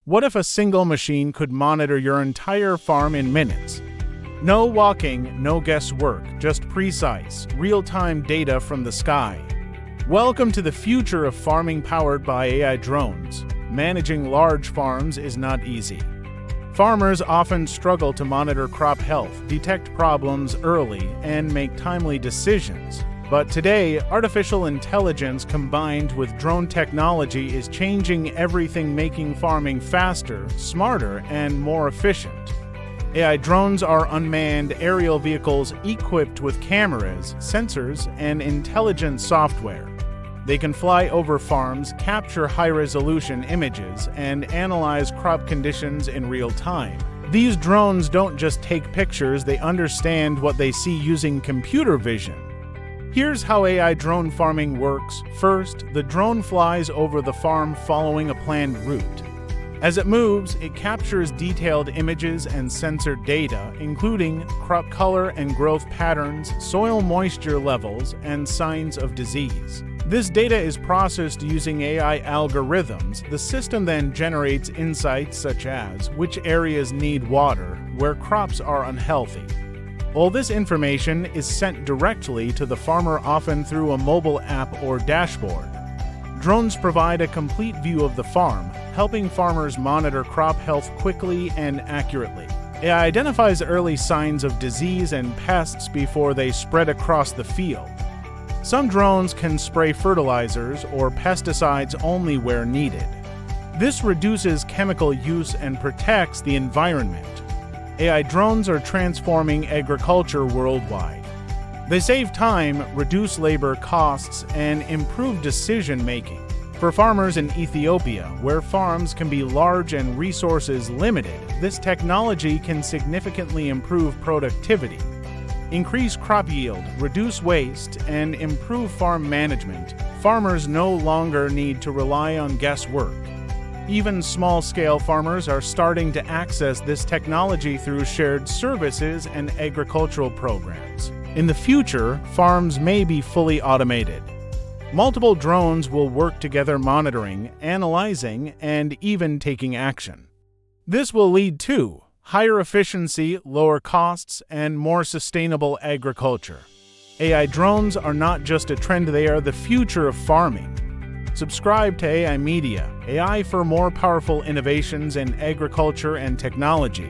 What if a single machine could monitor your entire farm in minutes? No walking, no guesswork, just precise, real-time data from the sky. Welcome to the future of farming powered by AI drones. Managing large farms is not easy. Farmers often struggle to monitor crop health, detect problems early, and make timely decisions. But today, artificial intelligence combined with drone technology is changing everything, making farming faster, smarter, and more efficient. AI drones are unmanned aerial vehicles equipped with cameras, sensors, and intelligent software. They can fly over farms, capture high-resolution images, and analyze crop conditions in real time. These drones don't just take pictures, they understand what they see using computer vision. Here's how AI drone farming works. First, the drone flies over the farm following a planned route. As it moves, it captures detailed images and sensor data, including crop color and growth patterns, soil moisture levels, and signs of disease. This data is processed using AI algorithms. The system then generates insights such as which areas need water, where crops are unhealthy. All this information is sent directly to the farmer, often through a mobile app or dashboard. Drones provide a complete view of the farm, helping farmers monitor crop health quickly and accurately. AI identifies early signs of disease and pests before they spread across the field. Some drones can spray fertilizers or pesticides only where needed. This reduces chemical use and protects the environment. AI drones are transforming agriculture worldwide. They save time, reduce labor costs, and improve decision-making. For farmers in Ethiopia, where farms can be large and resources limited, this technology can significantly improve productivity, increase crop yield, reduce waste, and improve farm management. Farmers no longer need to rely on guesswork. Even small-scale farmers are starting to access this technology through shared services and agricultural programs. In the future, farms may be fully automated. Multiple drones will work together, monitoring, analyzing, and even taking action. This will lead to higher efficiency, lower costs, and more sustainable agriculture. AI drones are not just a trend, they are the future of farming. Subscribe to AI Media, AI for more powerful innovations in agriculture and technology.